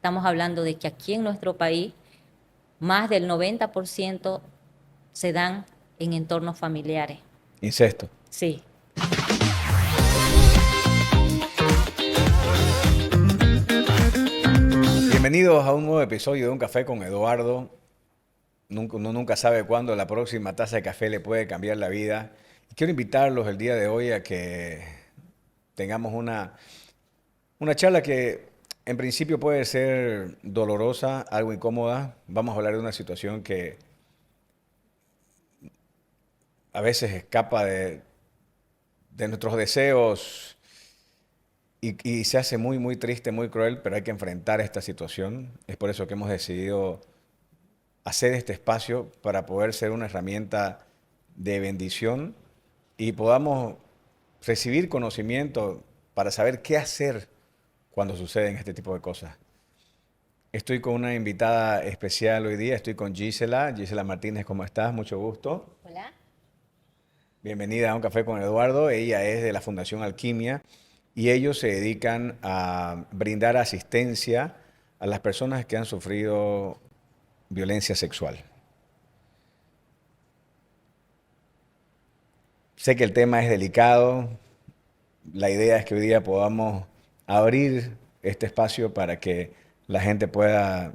Estamos hablando de que aquí en nuestro país más del 90% se dan en entornos familiares. Incesto. Sí. Bienvenidos a un nuevo episodio de Un Café con Eduardo. Uno nunca sabe cuándo la próxima taza de café le puede cambiar la vida. Y quiero invitarlos el día de hoy a que tengamos una charla que en principio puede ser dolorosa, algo incómoda. Vamos a hablar de una situación que a veces escapa de nuestros deseos y se hace muy, muy triste, muy cruel, pero hay que enfrentar esta situación. Es por eso que hemos decidido hacer este espacio para poder ser una herramienta de bendición y podamos recibir conocimiento para saber qué hacer cuando suceden este tipo de cosas. Estoy con una invitada especial hoy día, estoy con Gisela Martínez, ¿cómo estás? Mucho gusto. Hola. Bienvenida a Un Café con Eduardo. Ella es de la Fundación Alquimia y ellos se dedican a brindar asistencia a las personas que han sufrido violencia sexual. Sé que el tema es delicado. La idea es que hoy día podamos abrir este espacio para que la gente pueda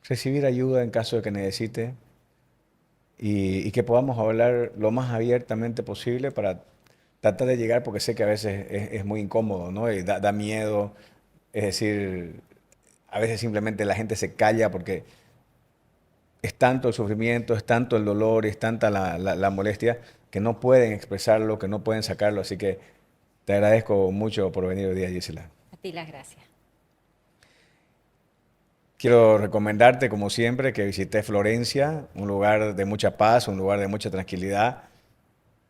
recibir ayuda en caso de que necesite y que podamos hablar lo más abiertamente posible para tratar de llegar, porque sé que a veces es muy incómodo, ¿no? Y da miedo. Es decir, a veces simplemente la gente se calla porque es tanto el sufrimiento, es tanto el dolor, es tanta la molestia que no pueden expresarlo, que no pueden sacarlo. Así que te agradezco mucho por venir hoy día, Gisela. A ti las gracias. Quiero recomendarte, como siempre, que visites Florencia, un lugar de mucha paz, un lugar de mucha tranquilidad,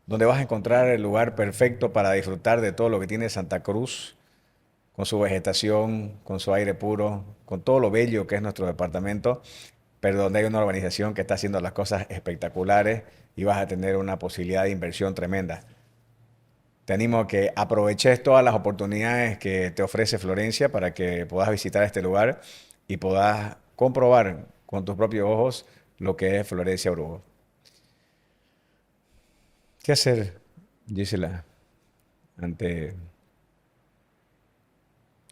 donde vas a encontrar el lugar perfecto para disfrutar de todo lo que tiene Santa Cruz, con su vegetación, con su aire puro, con todo lo bello que es nuestro departamento, pero donde hay una organización que está haciendo las cosas espectaculares y vas a tener una posibilidad de inversión tremenda. Te animo a que aproveches todas las oportunidades que te ofrece Florencia para que puedas visitar este lugar y puedas comprobar con tus propios ojos lo que es Florencia Brujo. ¿Qué hacer, Gisela, ante,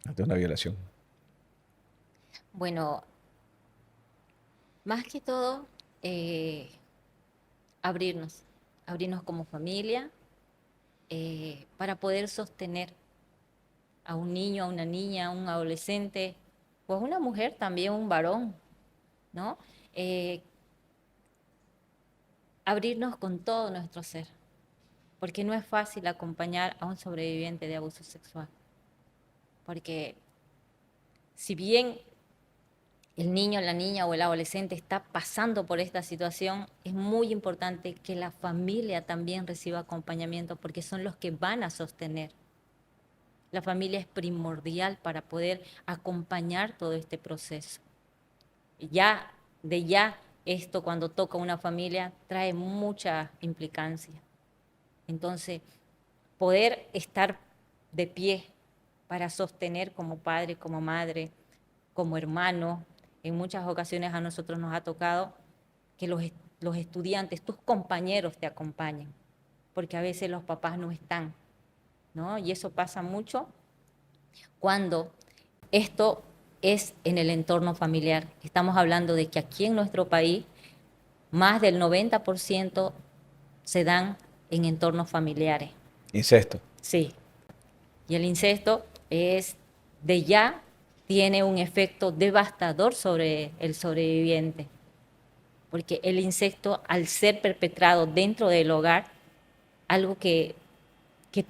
ante una violación? Bueno, más que todo, eh, abrirnos, abrirnos como familia para poder sostener a un niño, a una niña, a un adolescente, pues una mujer también, un varón, ¿no? Eh, abrirnos con todo nuestro ser, porque no es fácil acompañar a un sobreviviente de abuso sexual, porque si bien el niño, la niña o el adolescente está pasando por esta situación, es muy importante que la familia también reciba acompañamiento porque son los que van a sostener. La familia es primordial para poder acompañar todo este proceso. Ya, ya, esto cuando toca una familia trae mucha implicancia. Entonces, poder estar de pie para sostener como padre, como madre, como hermano. En muchas ocasiones a nosotros nos ha tocado que los estudiantes, tus compañeros te acompañen, porque a veces los papás no están, ¿no? Y eso pasa mucho cuando esto es en el entorno familiar. Estamos hablando de que aquí en nuestro país más del 90% se dan en entornos familiares. Incesto. Sí, y el incesto es de ya tiene un efecto devastador sobre el sobreviviente, porque el incesto, al ser perpetrado dentro del hogar, algo que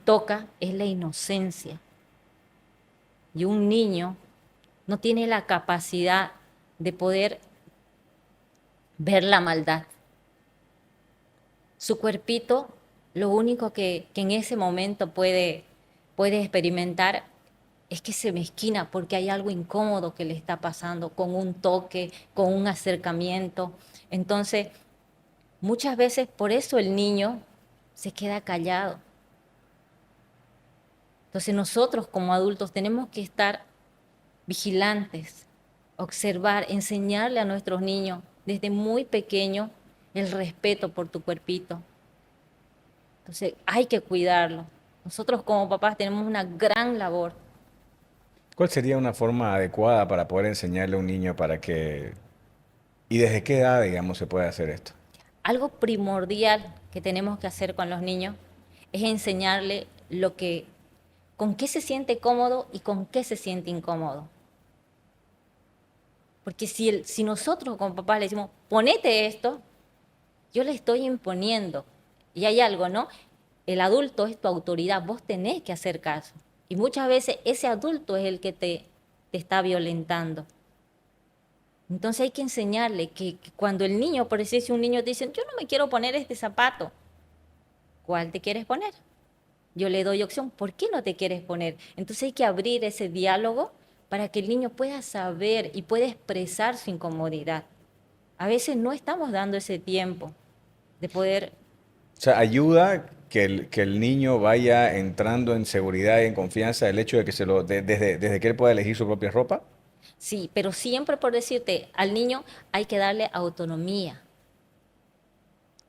toca es la inocencia. Y un niño no tiene la capacidad de poder ver la maldad. Su cuerpito, lo único que en ese momento puede experimentar es que se mezquina porque hay algo incómodo que le está pasando con un toque, con un acercamiento. Entonces, muchas veces por eso el niño se queda callado. Entonces nosotros como adultos tenemos que estar vigilantes, observar, enseñarle a nuestros niños desde muy pequeño el respeto por tu cuerpito. Entonces hay que cuidarlo. Nosotros como papás tenemos una gran labor. ¿Cuál sería una forma adecuada para poder enseñarle a un niño para que... ¿Y desde qué edad, digamos, se puede hacer esto? Algo primordial que tenemos que hacer con los niños es enseñarle con qué se siente cómodo y con qué se siente incómodo. Porque si nosotros como papás le decimos, ponete esto, yo le estoy imponiendo. Y hay algo, ¿no? El adulto es tu autoridad, vos tenés que hacer caso. Y muchas veces ese adulto es el que te está violentando. Entonces hay que enseñarle que cuando el niño, por decir, si un niño te dice, yo no me quiero poner este zapato, ¿cuál te quieres poner? Yo le doy opción, ¿por qué no te quieres poner? Entonces hay que abrir ese diálogo para que el niño pueda saber y pueda expresar su incomodidad. A veces no estamos dando ese tiempo de poder, O sea, ayuda que el niño vaya entrando en seguridad y en confianza el hecho de que desde que él pueda elegir su propia ropa. sí, pero siempre por decirte, al niño hay que darle autonomía.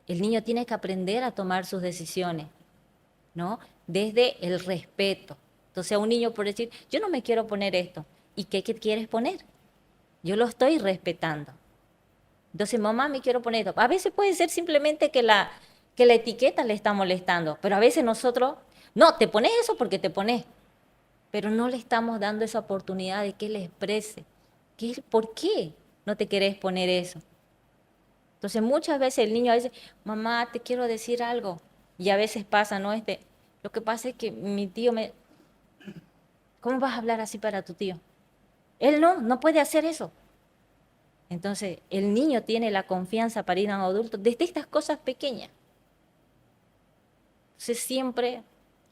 El niño tiene que aprender a tomar sus decisiones, ¿no? Desde el respeto. Entonces a un niño por decir, yo no me quiero poner esto. ¿Y qué quieres poner? Yo lo estoy respetando. Entonces, mamá, me quiero poner esto. A veces puede ser simplemente que la etiqueta le está molestando, pero a veces nosotros, no, te pones eso porque te pones, pero no le estamos dando esa oportunidad de que él exprese. ¿Por qué no te querés poner eso? Entonces, muchas veces el niño a veces, mamá, te quiero decir algo. Y a veces pasa, ¿no? Lo que pasa es que mi tío ¿cómo vas a hablar así para tu tío? Él no puede hacer eso. Entonces, el niño tiene la confianza para ir a un adulto desde estas cosas pequeñas. Entonces, siempre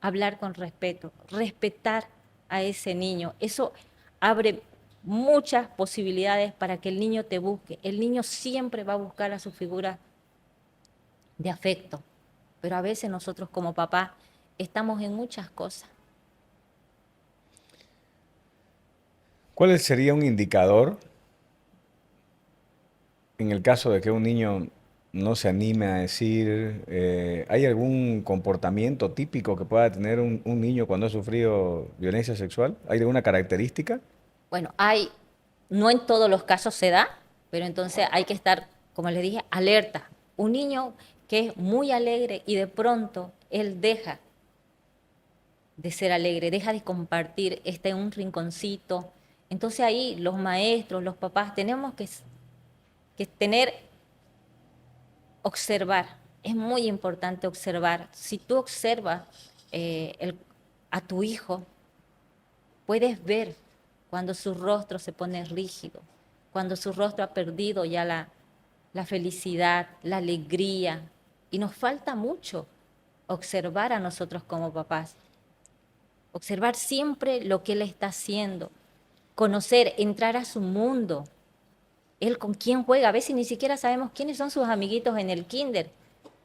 hablar con respeto, respetar a ese niño. Eso abre muchas posibilidades para que el niño te busque. El niño siempre va a buscar a su figura de afecto, pero a veces nosotros como papás estamos en muchas cosas. ¿Cuál sería un indicador en el caso de que un niño no se anime a decir, ¿hay algún comportamiento típico que pueda tener un niño cuando ha sufrido violencia sexual? ¿Hay alguna característica? Bueno, no en todos los casos se da, pero entonces hay que estar, como les dije, alerta. Un niño que es muy alegre y de pronto él deja de ser alegre, deja de compartir, está en un rinconcito. Entonces ahí los maestros, los papás, tenemos que observar. Es muy importante observar. Si tú observas a tu hijo, puedes ver cuando su rostro se pone rígido, cuando su rostro ha perdido ya la felicidad, la alegría. Y nos falta mucho observar a nosotros como papás. Observar siempre lo que él está haciendo. Conocer, entrar a su mundo. Él con quién juega. A veces ni siquiera sabemos quiénes son sus amiguitos en el kinder.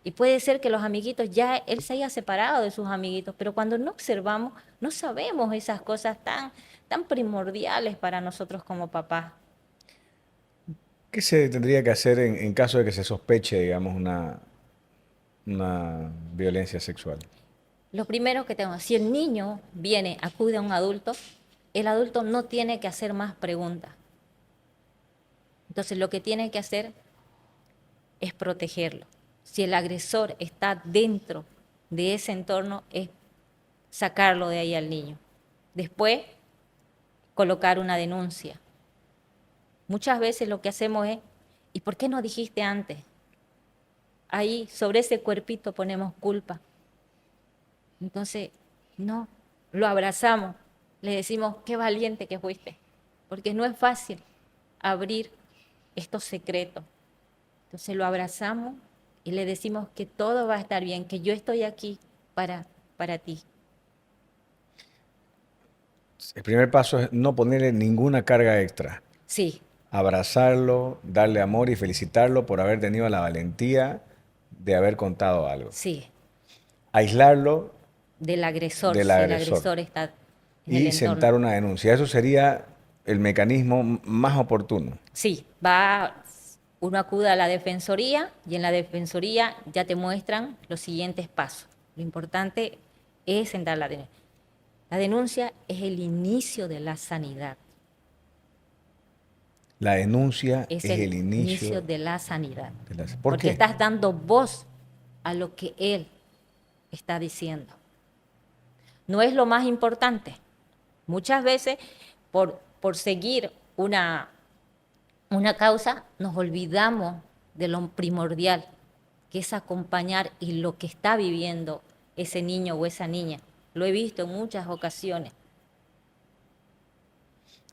Y puede ser que los amiguitos ya él se haya separado de sus amiguitos, pero cuando no observamos, no sabemos esas cosas tan primordiales para nosotros como papás. ¿Qué se tendría que hacer en caso de que se sospeche, digamos, una violencia sexual? Lo primero que tenemos, si el niño acude a un adulto, el adulto no tiene que hacer más preguntas. Entonces lo que tiene que hacer es protegerlo. Si el agresor está dentro de ese entorno, es sacarlo de ahí al niño. Después, colocar una denuncia. Muchas veces lo que hacemos es, ¿y por qué no dijiste antes? Ahí, sobre ese cuerpito ponemos culpa. Entonces, no, lo abrazamos, le decimos, qué valiente que fuiste, porque no es fácil abrir estos secretos. Entonces lo abrazamos y le decimos que todo va a estar bien, que yo estoy aquí para ti. El primer paso es no ponerle ninguna carga extra. Sí, Abrazarlo, darle amor y felicitarlo por haber tenido la valentía de haber contado algo. sí, Aislarlo del agresor, del si el agresor agresor está en el y entorno. sentar una denuncia. Eso sería el mecanismo más oportuno. Sí, uno acude a la defensoría y en la defensoría ya te muestran los siguientes pasos. Lo importante es sentar la denuncia. La denuncia es el inicio de la sanidad. La denuncia Es es el el inicio inicio de la sanidad. de la... ¿Por Porque qué? estás dando voz a lo que él está diciendo. No es lo más importante. Muchas veces, por seguir una causa, nos olvidamos de lo primordial, que es acompañar y lo que está viviendo ese niño o esa niña. Lo he visto en muchas ocasiones.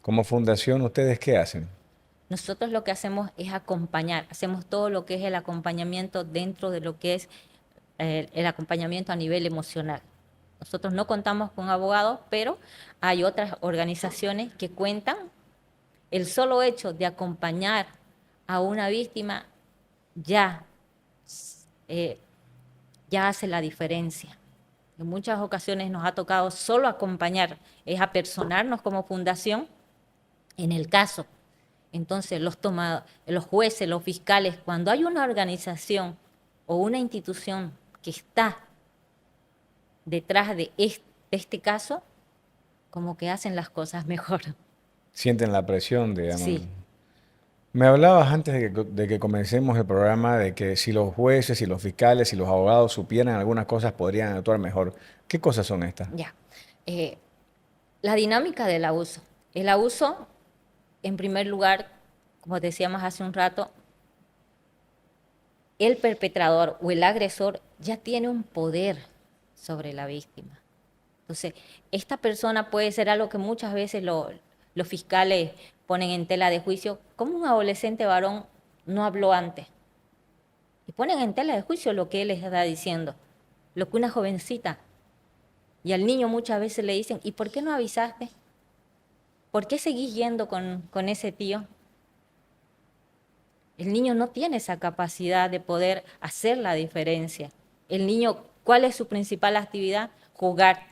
Como fundación, ¿ustedes qué hacen? Nosotros lo que hacemos es acompañar, hacemos todo lo que es el acompañamiento dentro de lo que es el acompañamiento a nivel emocional. Nosotros no contamos con abogados, pero hay otras organizaciones que cuentan. El solo hecho de acompañar a una víctima ya, eh, ya hace la diferencia. En muchas ocasiones nos ha tocado solo acompañar, es apersonarnos como fundación en el caso. Entonces, los jueces, los fiscales, cuando hay una organización o una institución que está detrás de este caso, como que hacen las cosas mejor. Sienten la presión, digamos. Sí, Me hablabas antes de que comencemos el programa de que si los jueces, y los fiscales y los abogados supieran algunas cosas podrían actuar mejor. ¿Qué cosas son estas? ya. Eh, la dinámica del abuso. El abuso, en primer lugar, como decíamos hace un rato, el perpetrador o el agresor ya tiene un poder sobre la víctima. Entonces, esta persona puede ser algo que muchas veces los fiscales ponen en tela de juicio, como un adolescente varón no habló antes. Y ponen en tela de juicio lo que él les está diciendo, lo que una jovencita. Y al niño muchas veces le dicen, ¿y por qué no avisaste? ¿Por qué seguís yendo con ese tío? El niño no tiene esa capacidad de poder hacer la diferencia. El niño, ¿cuál es su principal actividad? Jugar.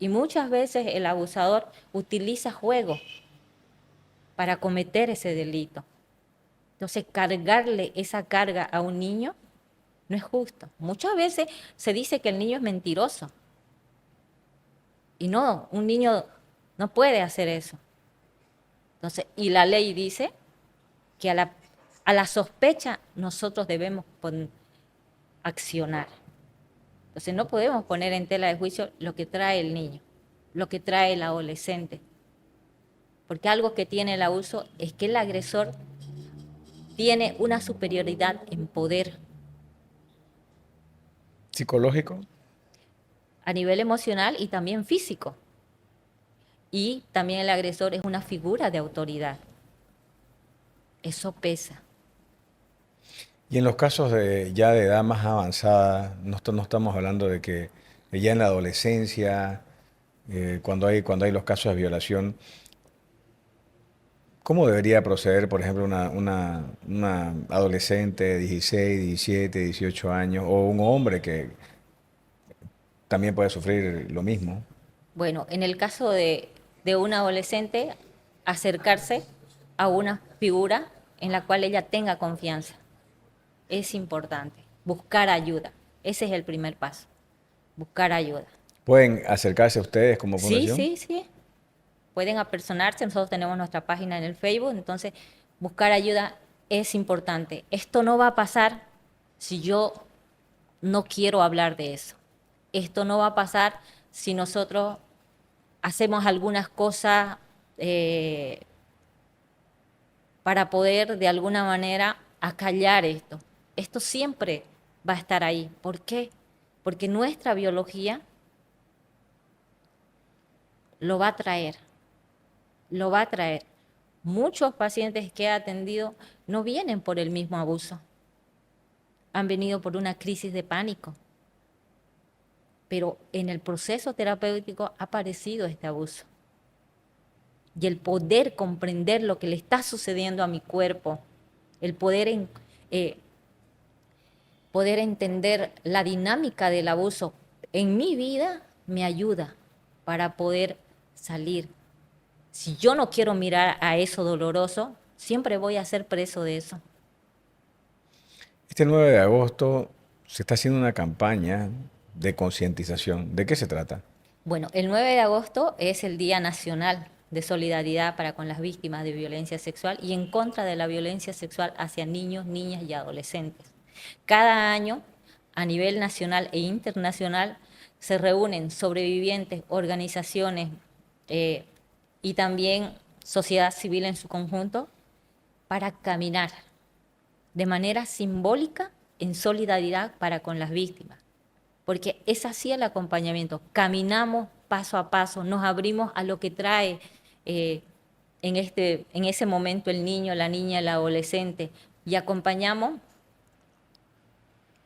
Y muchas veces el abusador utiliza juego para cometer ese delito. Entonces, cargarle esa carga a un niño no es justo. Muchas veces se dice que el niño es mentiroso. Y no, un niño no puede hacer eso. Entonces, y la ley dice que a la sospecha nosotros debemos accionar. Entonces, no podemos poner en tela de juicio lo que trae el niño, lo que trae el adolescente. Porque algo que tiene el abuso es que el agresor tiene una superioridad en poder ¿Psicológico? a nivel emocional y también físico. Y también el agresor es una figura de autoridad. Eso pesa. Y en los casos de ya de edad más avanzada, no estamos hablando de que ya en la adolescencia, cuando hay los casos de violación, ¿cómo debería proceder, por ejemplo, una adolescente de 16, 17, 18 años o un hombre que también puede sufrir lo mismo? Bueno, en el caso de un adolescente, acercarse a una figura en la cual ella tenga confianza. Es importante. Buscar ayuda. Ese es el primer paso. Buscar ayuda. ¿Pueden acercarse a ustedes como Sí, fundación? sí, sí. Pueden apersonarse. Nosotros tenemos nuestra página en el Facebook. Entonces, buscar ayuda es importante. Esto no va a pasar si yo no quiero hablar de eso. Esto no va a pasar si nosotros hacemos algunas cosas para poder de alguna manera acallar esto. Esto siempre va a estar ahí. ¿Por qué? Porque nuestra biología lo va a traer, lo va a traer. Muchos pacientes que he atendido no vienen por el mismo abuso, han venido por una crisis de pánico, pero en el proceso terapéutico ha aparecido este abuso. Y el poder comprender lo que le está sucediendo a mi cuerpo, el poder entender la dinámica del abuso en mi vida me ayuda para poder salir Si yo no quiero mirar a eso doloroso, siempre voy a ser preso de eso. Este 9 de agosto se está haciendo una campaña de concientización. ¿De qué se trata? Bueno, el 9 de agosto es el Día Nacional de Solidaridad para con las víctimas de violencia sexual y en contra de la violencia sexual hacia niños, niñas y adolescentes. Cada año, a nivel nacional e internacional, se reúnen sobrevivientes, organizaciones eh, y también sociedad civil en su conjunto para caminar de manera simbólica en solidaridad para con las víctimas, porque es así el acompañamiento. Caminamos paso a paso, nos abrimos a lo que trae eh, en ese momento el niño, la niña, el adolescente, y acompañamos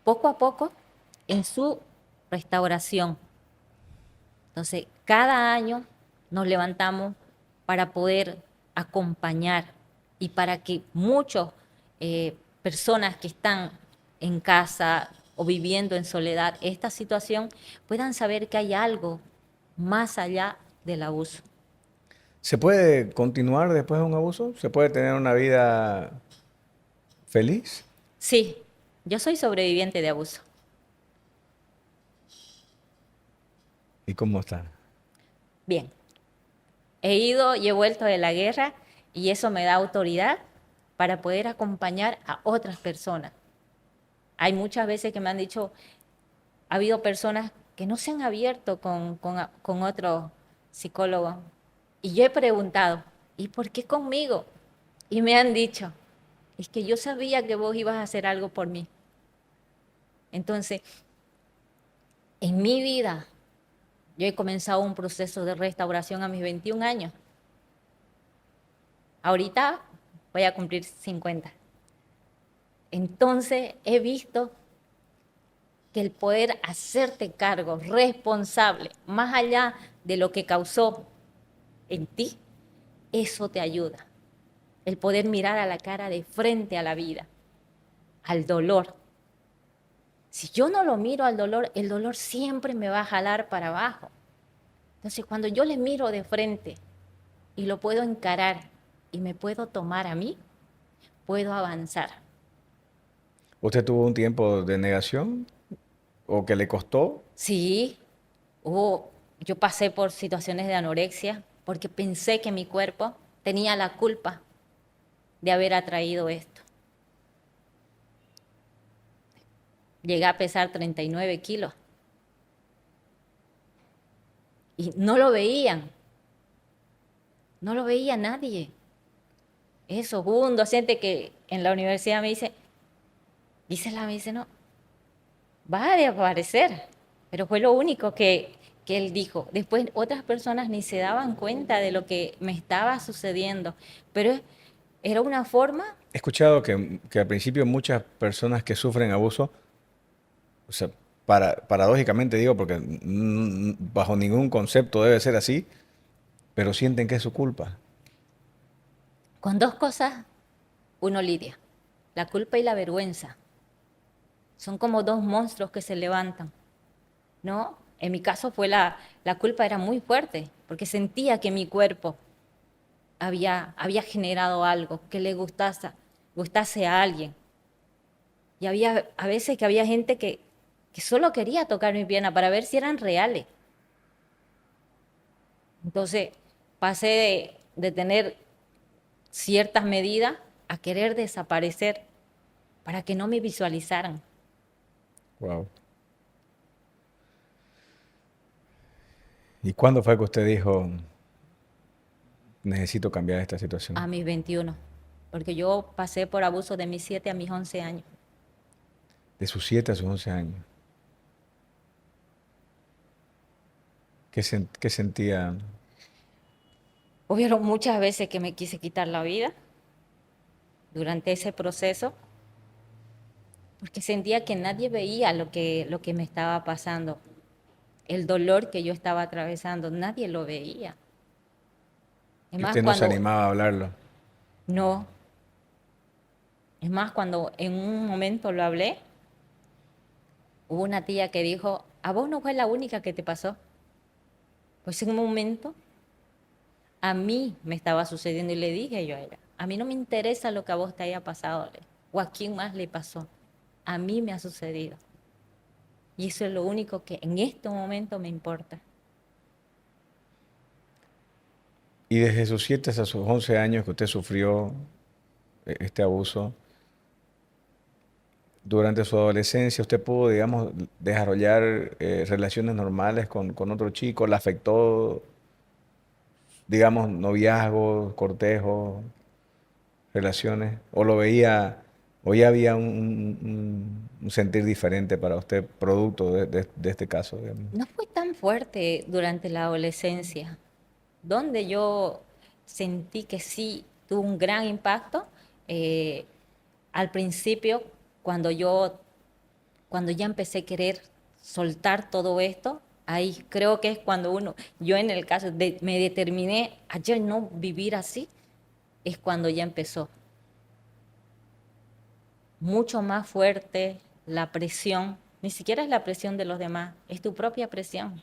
poco a poco en su restauración. Entonces, cada año nos levantamos para poder acompañar y para que muchas personas que están en casa o viviendo en soledad esta situación puedan saber que hay algo más allá del abuso. ¿Se puede continuar después de un abuso? ¿Se puede tener una vida feliz? Sí, yo soy sobreviviente de abuso. ¿Y cómo está? Bien, he ido y he vuelto de la guerra y eso me da autoridad para poder acompañar a otras personas. Hay muchas veces que me han dicho, ha habido personas que no se han abierto con otro psicólogo. Y yo he preguntado, ¿y por qué conmigo? Y me han dicho, es que yo sabía que vos ibas a hacer algo por mí. Entonces, en mi vida, yo he comenzado un proceso de restauración a mis 21 años. Ahorita voy a cumplir 50. Entonces, he visto que el poder hacerte cargo responsable, más allá de lo que causó en ti, eso te ayuda. El poder mirar a la cara de frente a la vida, al dolor. Si yo no lo miro al dolor, el dolor siempre me va a jalar para abajo. Entonces, cuando yo le miro de frente y lo puedo encarar y me puedo tomar a mí, puedo avanzar. ¿Usted tuvo un tiempo de negación o que le costó? Sí, yo pasé por situaciones de anorexia porque pensé que mi cuerpo tenía la culpa de haber atraído esto. Llegué a pesar 39 kilos y no lo veían, no lo veía nadie. Eso, hubo un docente que en la universidad me dice, Gisela, me dice, no, va a desaparecer, pero fue lo único que él dijo. Después otras personas ni se daban cuenta de lo que me estaba sucediendo, pero era una forma, He escuchado que al principio muchas personas que sufren abuso, o sea, paradójicamente digo, porque bajo ningún concepto debe ser así, pero sienten que es su culpa. con dos cosas uno lidia, la culpa y la vergüenza. Son como dos monstruos que se levantan, ¿no? En mi caso fue la culpa era muy fuerte, porque sentía que mi cuerpo había generado algo que le gustase a alguien. Y había a veces que había gente que solo quería tocar mi pierna para ver si eran reales. Entonces pasé de tener ciertas medidas a querer desaparecer para que no me visualizaran. Wow. ¿Y cuándo fue que usted dijo, necesito cambiar esta situación? A mis 21, porque yo pasé por abuso de mis 7 a mis 11 años. De sus 7 a sus 11 años. ¿Qué sentía? Hubieron muchas veces que me quise quitar la vida durante ese proceso, porque sentía que nadie veía lo que me estaba pasando, el dolor que yo estaba atravesando, nadie lo veía. Es Y más, usted no se animaba a hablarlo. no, es más, cuando en un momento lo hablé, hubo una tía que dijo, a vos no fue la única que te pasó. Pues en un momento A mí me estaba sucediendo y le dije yo a ella, a mí no me interesa lo que a vos te haya pasado o a quién más le pasó. A mí me ha sucedido. Y eso es lo único que en este momento me importa. Y desde sus 7 hasta sus 11 años que usted sufrió este abuso, durante su adolescencia, ¿usted pudo, digamos, desarrollar relaciones normales con otro chico? ¿Le afectó, digamos, noviazgos, cortejos, relaciones? ¿O lo veía, o ya había un sentir diferente para usted, producto de este caso, digamos? No fue tan fuerte durante la adolescencia, donde yo sentí que sí tuvo un gran impacto. eh, Al principio, cuando cuando ya empecé a querer soltar todo esto, ahí creo que es cuando yo en el caso me determiné a ya no vivir así, es cuando ya empezó. Mucho más fuerte la presión, ni siquiera es la presión de los demás, es tu propia presión.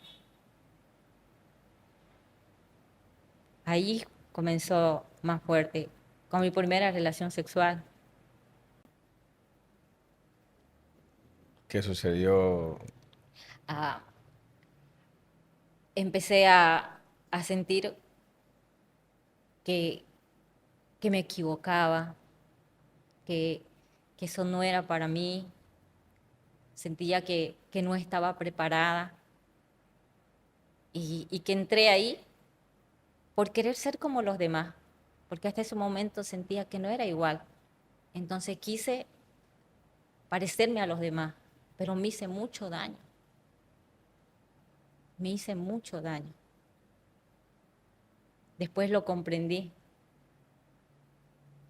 Ahí comenzó más fuerte, con mi primera relación sexual. ¿Qué sucedió? Ah, empecé a sentir que, que me equivocaba, que, que eso no era para mí, sentía que no estaba preparada y que entré ahí por querer ser como los demás, porque hasta ese momento sentía que no era igual. Entonces quise parecerme a los demás, pero me hice mucho daño, me hice mucho daño. Después lo comprendí,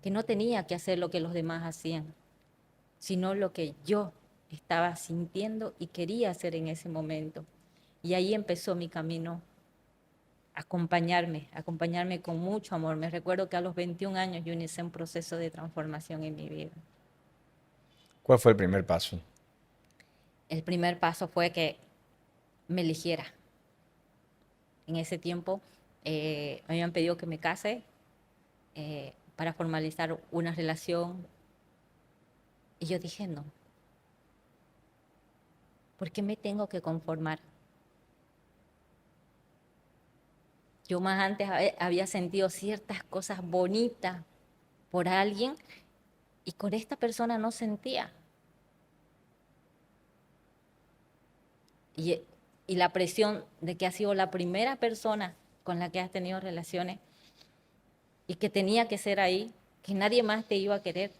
que no tenía que hacer lo que los demás hacían, sino lo que yo estaba sintiendo y quería hacer en ese momento. Y ahí empezó mi camino, acompañarme con mucho amor. Me recuerdo que a los 21 años yo inicié un proceso de transformación en mi vida. ¿Cuál fue el primer paso? El primer paso fue que me eligiera. En ese tiempo me habían pedido que me case para formalizar una relación y yo dije no. ¿Por qué me tengo que conformar? Yo más antes había sentido ciertas cosas bonitas por alguien y con esta persona no sentía. Y, y la presión de que has sido la primera persona con la que has tenido relaciones y que tenía que ser ahí, que nadie más te iba a querer.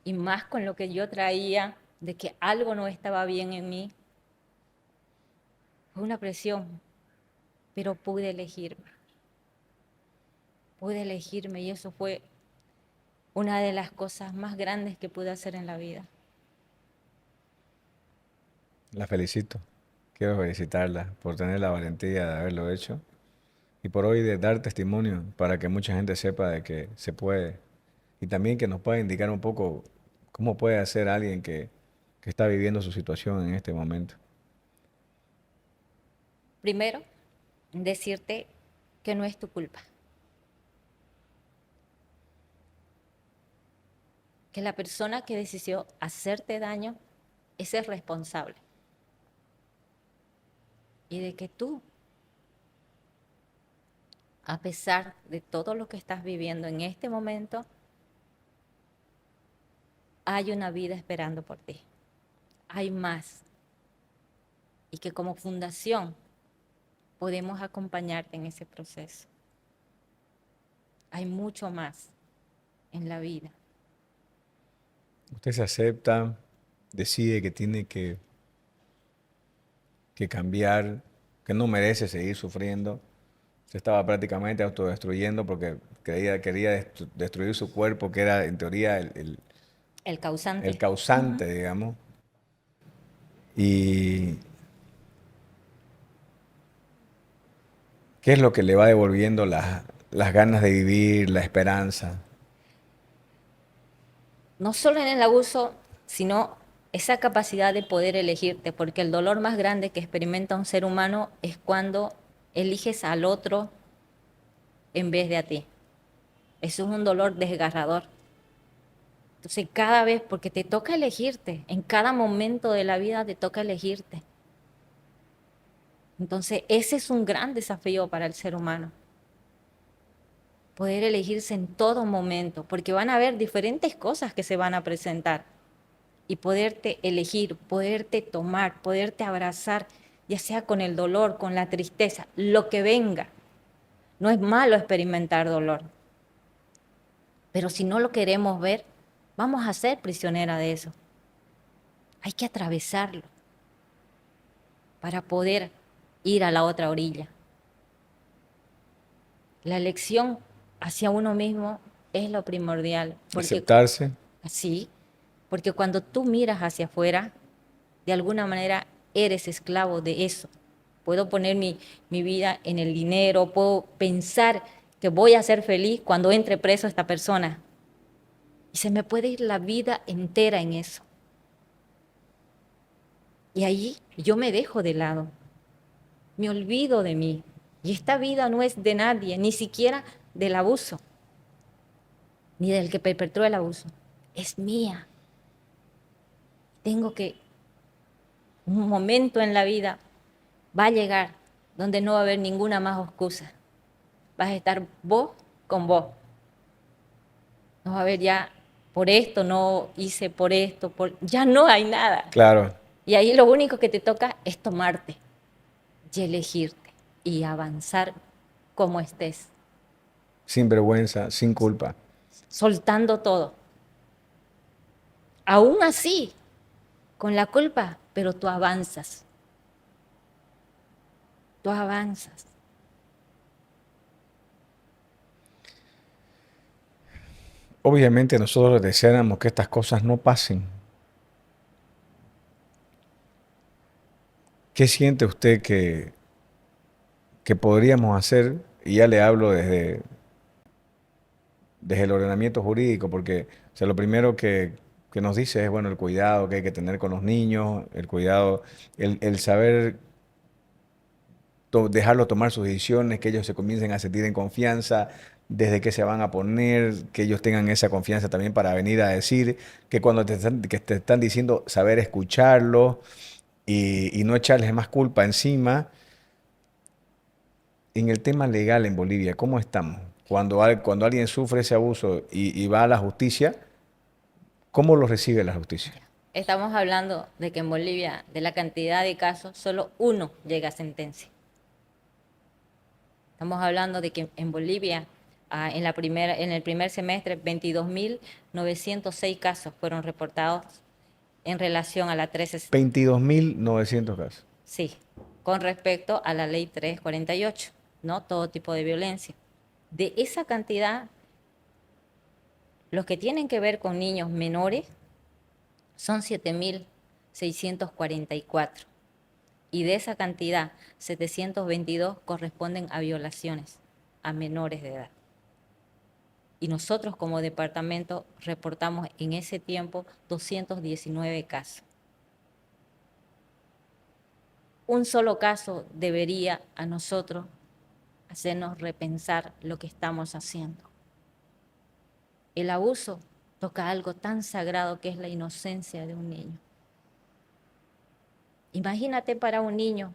Y más con lo que yo traía de que algo no estaba bien en mí. Fue una presión, pero pude elegirme. Pude elegirme y eso fue una de las cosas más grandes que pude hacer en la vida. La felicito. Quiero felicitarla por tener la valentía de haberlo hecho y por hoy de dar testimonio para que mucha gente sepa de que se puede y también que nos pueda indicar un poco cómo puede hacer alguien que está viviendo su situación en este momento. Primero, decirte que no es tu culpa, que la persona que decidió hacerte daño es el responsable y de que tú, a pesar de todo lo que estás viviendo en este momento, hay una vida esperando por ti. Hay más. Y que como fundación podemos acompañarte en ese proceso. Hay mucho más en la vida. Usted se acepta, decide que tiene que cambiar, que no merece seguir sufriendo. Se estaba prácticamente autodestruyendo porque quería destruir su cuerpo, que era en teoría El el causante. causante, digamos. ¿Y qué es lo que le va devolviendo las ganas de vivir, la esperanza? No solo en el abuso, sino esa capacidad de poder elegirte, porque el dolor más grande que experimenta un ser humano es cuando eliges al otro en vez de a ti. Eso es un dolor desgarrador. Entonces cada vez, porque te toca elegirte, en cada momento de la vida te toca elegirte. Entonces ese es un gran desafío para el ser humano. Poder elegirse en todo momento, porque van a haber diferentes cosas que se van a presentar. Y poderte elegir, poderte tomar, poderte abrazar, ya sea con el dolor, con la tristeza, lo que venga. No es malo experimentar dolor, pero si no lo queremos ver, vamos a ser prisionera de eso. Hay que atravesarlo para poder ir a la otra orilla. La elección hacia uno mismo es lo primordial, porque Aceptarse. así, porque cuando tú miras hacia afuera, de alguna manera eres esclavo de eso. Puedo poner mi vida en el dinero, puedo pensar que voy a ser feliz cuando entre preso esta persona. Y se me puede ir la vida entera en eso. Y ahí yo me dejo de lado, me olvido de mí. Y esta vida no es de nadie, ni siquiera del abuso, ni del que perpetró el abuso. Es mía. Tengo que, un momento en la vida va a llegar donde no va a haber ninguna más excusa. Vas a estar vos con vos. No va a haber ya por esto, no hice por esto, ya no hay nada. Claro. Y ahí lo único que te toca es tomarte y elegirte y avanzar como estés, Sin vergüenza, sin culpa. soltando todo. Aún así, con la culpa, pero tú avanzas. Tú avanzas. Obviamente nosotros deseáramos que estas cosas no pasen. ¿Qué siente usted que podríamos hacer? Y ya le hablo desde el ordenamiento jurídico, porque o sea, lo primero que nos dice es bueno, el cuidado que hay que tener con los niños, el cuidado, el saber dejarlo tomar sus decisiones, que ellos se comiencen a sentir en confianza, desde que se van a poner, que ellos tengan esa confianza también para venir a decir, que cuando que te están diciendo, saber escucharlo y no echarles más culpa encima. En el tema legal en Bolivia, ¿cómo estamos? Cuando alguien sufre ese abuso y va a la justicia, ¿cómo lo recibe la justicia? Estamos hablando de que en Bolivia, de la cantidad de casos, solo uno llega a sentencia. Estamos hablando de que en Bolivia, en el primer semestre, 22.906 casos fueron reportados en relación a la 13, 22.900 casos. sí, con respecto a la ley 348, ¿no? Todo tipo de violencia. De esa cantidad, los que tienen que ver con niños menores son 7.644. Y de esa cantidad, 722 corresponden a violaciones a menores de edad. Y nosotros como departamento reportamos en ese tiempo 219 casos. Un solo caso debería a nosotros hacernos repensar lo que estamos haciendo. El abuso toca algo tan sagrado que es la inocencia de un niño. Imagínate para un niño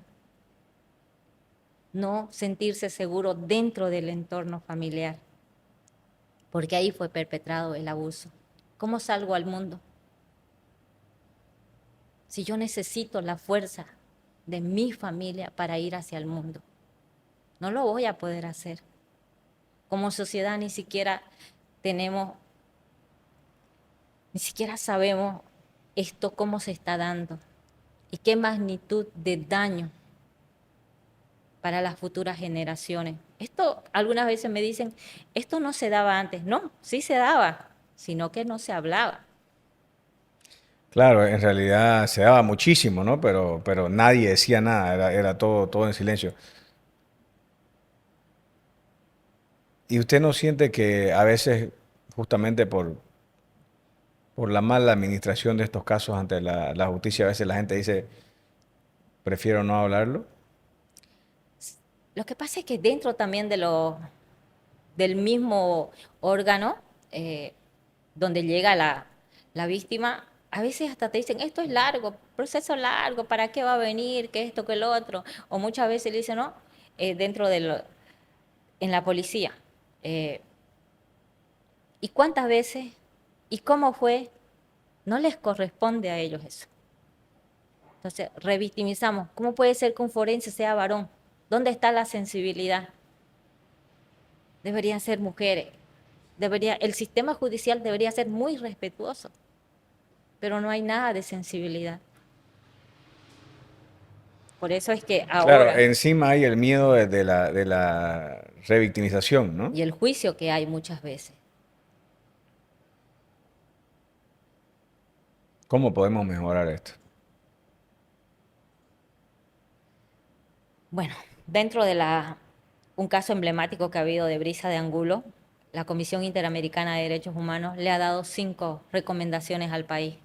no sentirse seguro dentro del entorno familiar, porque ahí fue perpetrado el abuso. ¿Cómo salgo al mundo? Si yo necesito la fuerza de mi familia para ir hacia el mundo, no lo voy a poder hacer. Como sociedad ni siquiera sabemos esto cómo se está dando y qué magnitud de daño para las futuras generaciones. Esto, algunas veces me dicen, esto no se daba antes. No, sí se daba, sino que no se hablaba. Claro, en realidad se daba muchísimo, ¿no? Pero nadie decía nada, era todo en silencio. ¿Y usted no siente que a veces, justamente por la mala administración de estos casos ante la justicia, a veces la gente dice, prefiero no hablarlo? Lo que pasa es que dentro también del mismo órgano donde llega la víctima, a veces hasta te dicen, esto es largo, proceso largo, ¿para qué va a venir? ¿Qué esto, qué lo otro? O muchas veces le dicen, no, dentro en la policía. eh, ¿Y cuántas veces? ¿Y cómo fue? No les corresponde a ellos eso. Entonces, revictimizamos. ¿Cómo puede ser que un forense sea varón? ¿Dónde está la sensibilidad? Deberían ser mujeres. El sistema judicial debería ser muy respetuoso, pero no hay nada de sensibilidad. Por eso es que Claro, ahora, encima hay el miedo de la revictimización, ¿no? y el juicio que hay muchas veces. ¿Cómo podemos mejorar esto? Bueno, dentro de un caso emblemático que ha habido de Brisa de Angulo, la Comisión Interamericana de Derechos Humanos le ha dado 5 recomendaciones al país,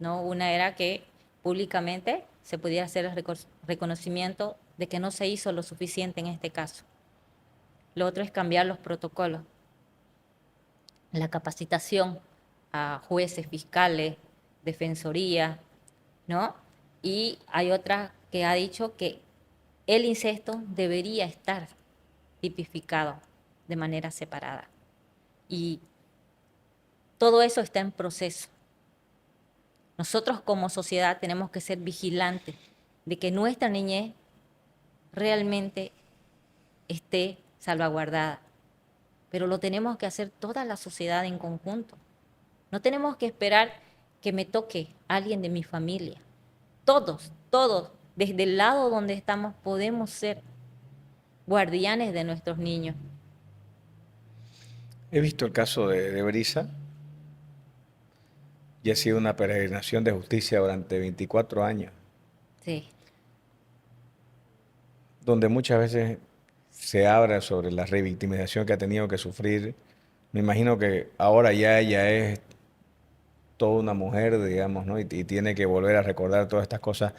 ¿no? Una era que públicamente se pudiera hacer el reconocimiento de que no se hizo lo suficiente en este caso. Lo otro es cambiar los protocolos, la capacitación a jueces, fiscales, defensoría, ¿no? Y hay otra que ha dicho que el incesto debería estar tipificado de manera separada. Y todo eso está en proceso. Nosotros como sociedad tenemos que ser vigilantes de que nuestra niñez realmente esté salvaguardada. Pero lo tenemos que hacer toda la sociedad en conjunto. No tenemos que esperar que me toque alguien de mi familia. Todos, desde el lado donde estamos, podemos ser guardianes de nuestros niños. He visto el caso de Brisa y ha sido una peregrinación de justicia durante 24 años, Sí, donde muchas veces se habla sobre la revictimización que ha tenido que sufrir. Me imagino que ahora ya ella es toda una mujer, digamos, ¿no? Y tiene que volver a recordar todas estas cosas.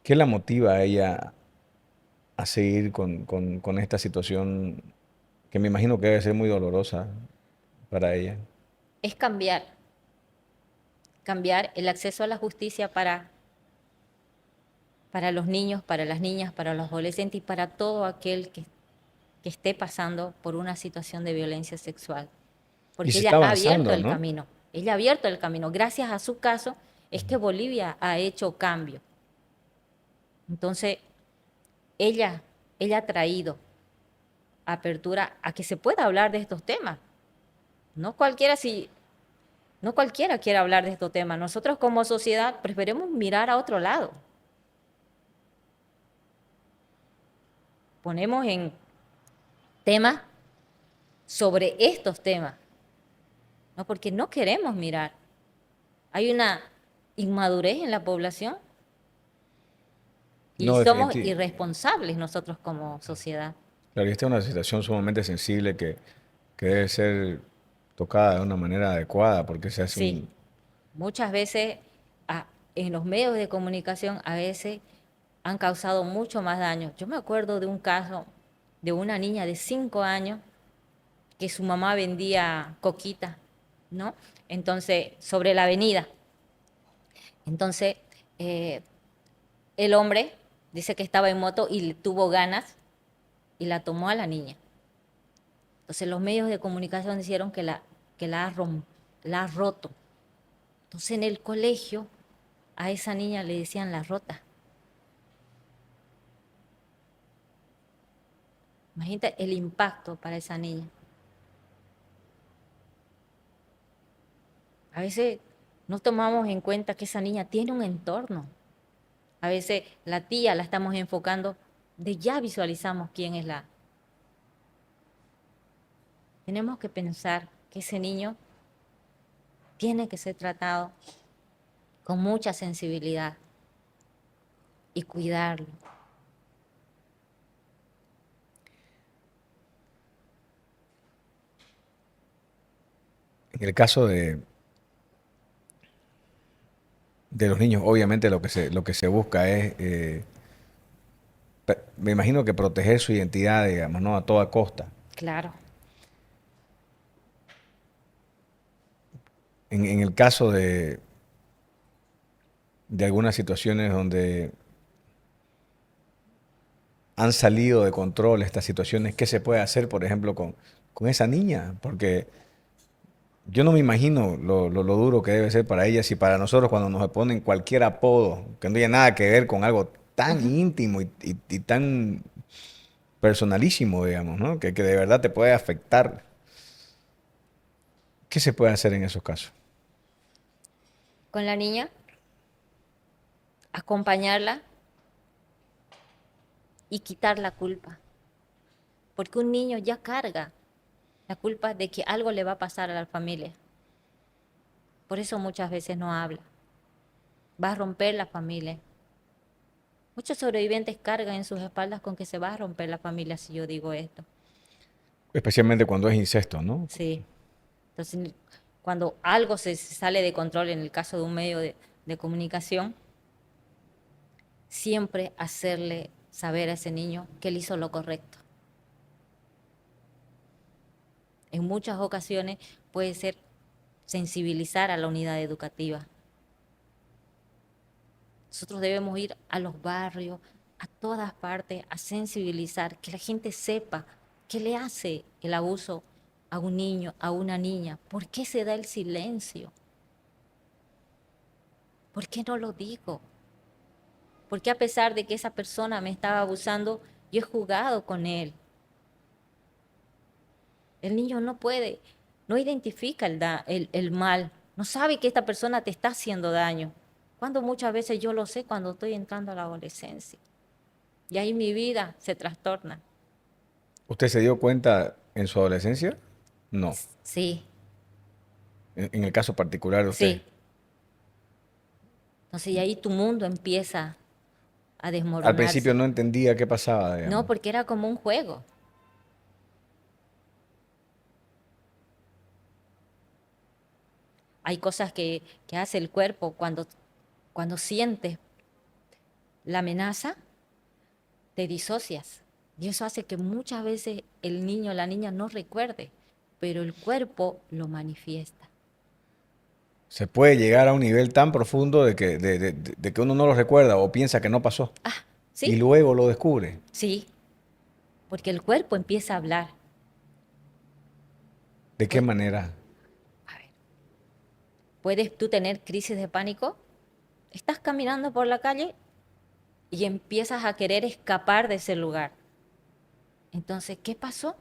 ¿Qué la motiva a ella a seguir con esta situación que me imagino que debe ser muy dolorosa para ella? es cambiar el acceso a la justicia para los niños, para las niñas, para los adolescentes y para todo aquel que esté pasando por una situación de violencia sexual. Y Porque se ella está ha abierto avanzando, el ¿no? camino. Ella ha abierto el camino. Gracias a su caso es que Bolivia ha hecho cambio. Entonces, ella, ella ha traído apertura a que se pueda hablar de estos temas. No cualquiera, si, no cualquiera quiere hablar de estos temas. Nosotros como sociedad preferimos mirar a otro lado. Ponemos en temas sobre estos temas, ¿no? Porque no queremos mirar. Hay una inmadurez en la población y No, somos definitivamente. irresponsables nosotros como sociedad. Claro, y esta es una situación sumamente sensible que debe ser tocada de una manera adecuada porque se hace Sí, un... muchas veces en los medios de comunicación a veces han causado mucho más daño. Yo me acuerdo de un caso de una niña de 5 años que su mamá vendía coquita, ¿no? Entonces, sobre la avenida. Entonces, eh, el hombre dice que estaba en moto y le tuvo ganas y la tomó a la niña. Entonces, los medios de comunicación dijeron que la ha roto. Entonces, en el colegio a esa niña le decían la rota. Imagínate el impacto para esa niña. A veces no tomamos en cuenta que esa niña tiene un entorno. A veces la tía la estamos enfocando, de ya visualizamos quién es la. Tenemos que pensar que ese niño tiene que ser tratado con mucha sensibilidad y cuidarlo. En el caso De los niños, obviamente lo que se busca es, me imagino que proteger su identidad, digamos, ¿no? A toda costa. Claro. En el caso de algunas situaciones donde han salido de control estas situaciones, ¿qué se puede hacer, por ejemplo, con esa niña? Porque yo no me imagino lo duro que debe ser para ellas y para nosotros cuando nos ponen cualquier apodo que no tiene nada que ver con algo tan Ujú. íntimo y tan personalísimo, digamos, ¿no? Que de verdad te puede afectar. ¿Qué se puede hacer en esos casos? Con la niña, acompañarla y quitar la culpa. Porque un niño ya carga la culpa de que algo le va a pasar a la familia. Por eso muchas veces no habla. Va a romper la familia. Muchos sobrevivientes cargan en sus espaldas con que se va a romper la familia si yo digo esto. Especialmente cuando es incesto, ¿no? Sí. Entonces, cuando algo se sale de control en el caso de un medio de comunicación, siempre hacerle saber a ese niño que él hizo lo correcto. En muchas ocasiones puede ser sensibilizar a la unidad educativa. Nosotros debemos ir a los barrios, a todas partes, a sensibilizar, que la gente sepa qué le hace el abuso a un niño, a una niña, por qué se da el silencio, por qué no lo digo, por qué a pesar de que esa persona me estaba abusando, yo he jugado con él. El niño no puede, no identifica el mal, no sabe que esta persona te está haciendo daño. Cuando muchas veces yo lo sé cuando estoy entrando a la adolescencia. Y ahí mi vida se trastorna. ¿Usted se dio cuenta en su adolescencia? No. Sí, En el caso particular de usted. sí. Entonces, y ahí tu mundo empieza a Al principio desmoronarse. no entendía qué pasaba, No, digamos. porque era como un juego. Hay cosas que hace el cuerpo cuando sientes la amenaza, te disocias. Y eso hace que muchas veces el niño o la niña no recuerde, pero el cuerpo lo manifiesta. Se puede llegar a un nivel tan profundo de que uno no lo recuerda o piensa que no pasó Ah, y sí, luego lo descubre. sí, porque el cuerpo empieza a hablar. ¿De qué Pues, manera? a ver, ¿puedes tú tener crisis de pánico? Estás caminando por la calle y empiezas a querer escapar de ese lugar. Entonces, ¿qué pasó?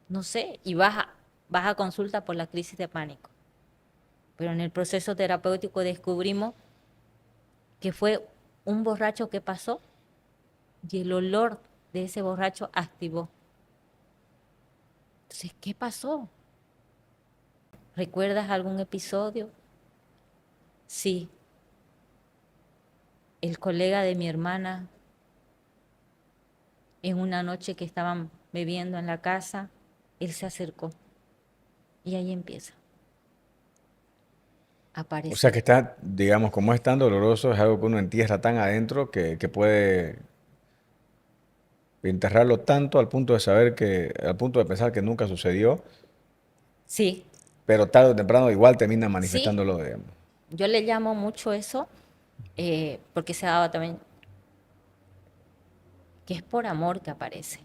No sé, y vas a consulta por la crisis de pánico. Pero en el proceso terapéutico descubrimos que fue un borracho que pasó y el olor de ese borracho activó. Entonces, ¿qué pasó? ¿Recuerdas algún episodio? Sí, el colega de mi hermana, en una noche que estaban bebiendo en la casa, él se acercó y ahí empieza a O sea aparecer. que está, digamos, como es tan doloroso, es algo que uno entierra tan adentro que puede enterrarlo tanto al punto de saber que, al punto de pensar que nunca sucedió, Sí, pero tarde o temprano igual termina sí, manifestándolo, digamos. yo le llamo mucho eso, porque se daba también, que es por amor que aparece,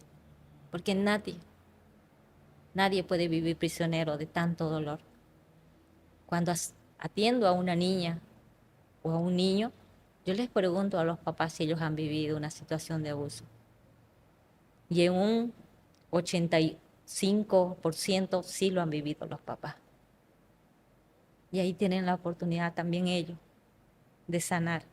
porque nadie puede vivir prisionero de tanto dolor. Cuando atiendo a una niña o a un niño, yo les pregunto a los papás si ellos han vivido una situación de abuso. Y en un 85% sí lo han vivido los papás. Y ahí tienen la oportunidad también ellos de sanar.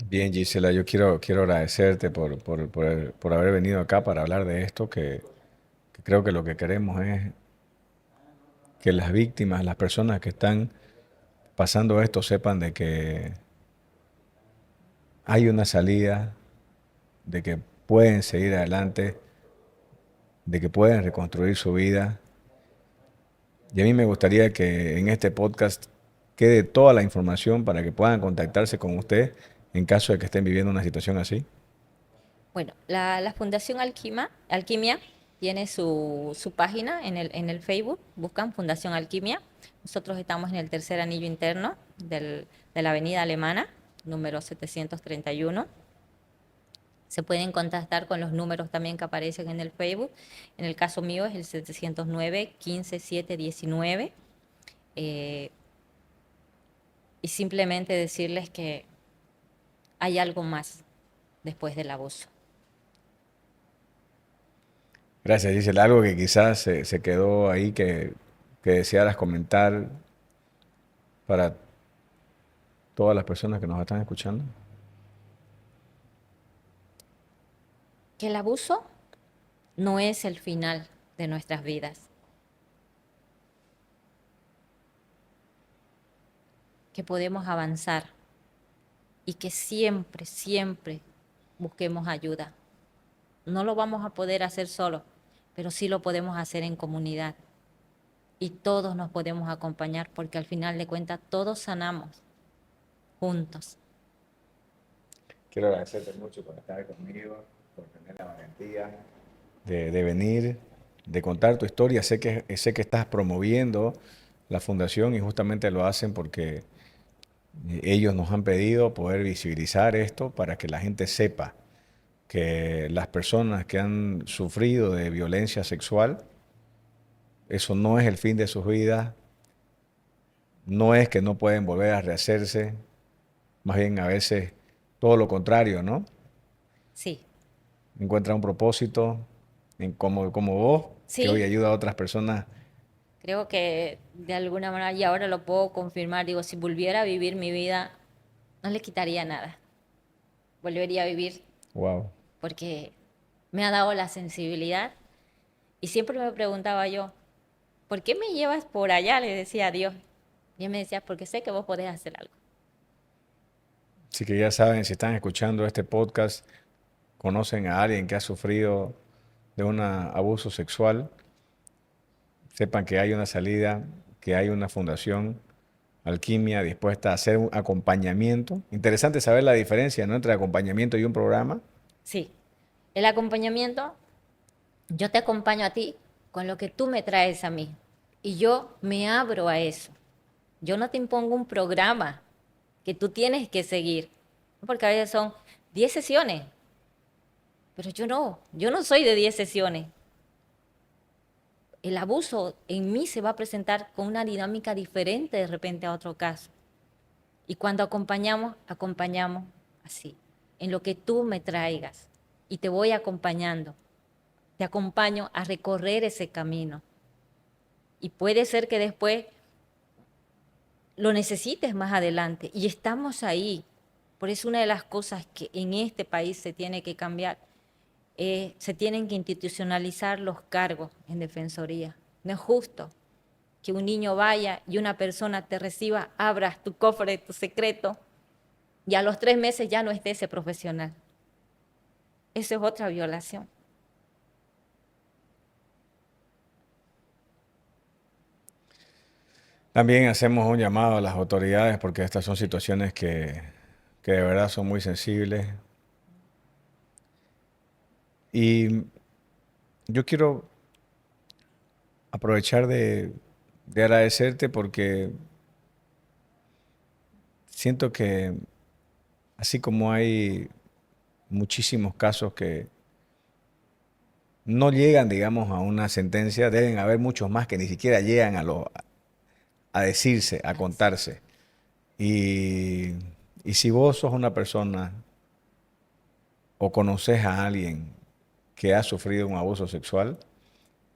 Bien, Gisela, yo quiero agradecerte por haber venido acá para hablar de esto, que creo que lo que queremos es que las víctimas, las personas que están pasando esto, sepan de que hay una salida, de que pueden seguir adelante, de que pueden reconstruir su vida Y a mí me gustaría que en este podcast quede toda la información para que puedan contactarse con usted en caso de que estén viviendo una situación así. Bueno, la Fundación Alquimia tiene su página en el Facebook, buscan Fundación Alquimia. Nosotros estamos en el tercer anillo interno de la Avenida Alemana, número 731. Se pueden contactar con los números también que aparecen en el Facebook. En el caso mío es el 709 15 7 19. eh, y simplemente decirles que hay algo más después del abuso. Gracias, Gisela. Algo que quizás se quedó ahí que desearas comentar para todas las personas que nos están escuchando. Que el abuso no es el final de nuestras vidas, que podemos avanzar y que siempre, siempre busquemos ayuda. No lo vamos a poder hacer solo, pero sí lo podemos hacer en comunidad. Y todos nos podemos acompañar porque al final de cuentas todos sanamos juntos. Quiero agradecerte mucho por estar conmigo, por tener la valentía de venir, de contar tu historia. Sé que estás promoviendo la fundación y justamente lo hacen porque ellos nos han pedido poder visibilizar esto para que la gente sepa que las personas que han sufrido de violencia sexual, eso no es el fin de sus vidas, no es que no pueden volver a rehacerse, más bien a veces todo lo contrario, ¿no? Sí, Encuentra un propósito como vos, que hoy sí, ayuda a otras personas. creo que de alguna manera, y ahora lo puedo confirmar, digo, si volviera a vivir mi vida, no le quitaría nada. Volvería a vivir Wow. porque me ha dado la sensibilidad y siempre me preguntaba yo, ¿por qué me llevas por allá? Le decía a Dios. Y él me decía, porque sé que vos podés hacer algo. Así que ya saben, si están escuchando este podcast, conocen a alguien que ha sufrido de un abuso sexual, sepan que hay una salida, que hay una fundación Alquimia dispuesta a hacer un acompañamiento. Interesante saber la diferencia, ¿no?, entre acompañamiento y un programa. Sí, el acompañamiento, yo te acompaño a ti con lo que tú me traes a mí. Y yo me abro a eso. Yo no te impongo un programa que tú tienes que seguir. Porque a veces son 10 sesiones, pero yo no soy de 10 sesiones. El abuso en mí se va a presentar con una dinámica diferente de repente a otro caso. Y cuando acompañamos, acompañamos así, en lo que tú me traigas. Y te voy acompañando. Te acompaño a recorrer ese camino. Y puede ser que después lo necesites más adelante. Y estamos ahí. Por eso una de las cosas que en este país se tiene que cambiar, se tienen que institucionalizar los cargos en defensoría. No es justo que un niño vaya y una persona te reciba, abras tu cofre, tu secreto, y a los 3 meses ya no esté ese profesional. Eso es otra violación. También hacemos un llamado a las autoridades porque estas son situaciones que de verdad son muy sensibles. Y yo quiero aprovechar de agradecerte porque siento que así como hay muchísimos casos que no llegan, digamos, a una sentencia, deben haber muchos más que ni siquiera llegan a decirse, a contarse. Y, y si vos sos una persona o conoces a alguien que ha sufrido un abuso sexual,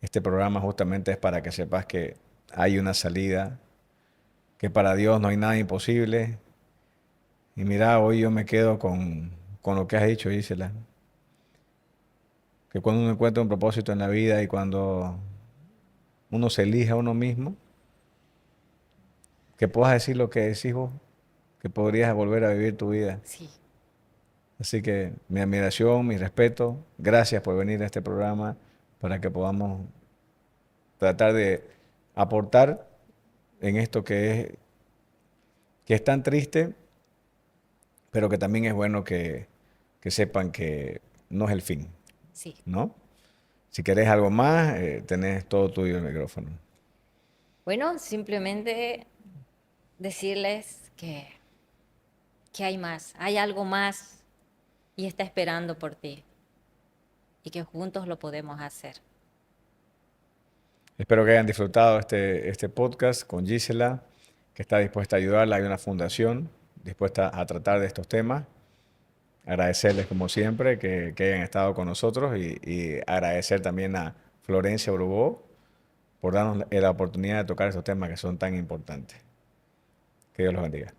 este programa justamente es para que sepas que hay una salida, que para Dios no hay nada imposible. Y mira, hoy yo me quedo con lo que has dicho, Gisela, que cuando uno encuentra un propósito en la vida y cuando uno se elige a uno mismo, que puedas decir lo que decís vos, que podrías volver a vivir tu vida. Sí, Así que mi admiración, mi respeto, gracias por venir a este programa para que podamos tratar aportar en esto que es tan triste, pero que también es bueno que sepan que no es el fin, Sí. ¿no? Si querés algo más, tenés todo tuyo el micrófono. Bueno, simplemente decirles que hay más, hay algo más y está esperando por ti y que juntos lo podemos hacer. Espero que hayan disfrutado este podcast con Gisela, que está dispuesta a ayudarla. Hay una fundación dispuesta a tratar de estos temas. Agradecerles como siempre que hayan estado con nosotros y agradecer también a Florencia Brugó por darnos la oportunidad de tocar estos temas que son tan importantes. Que Dios los bendiga.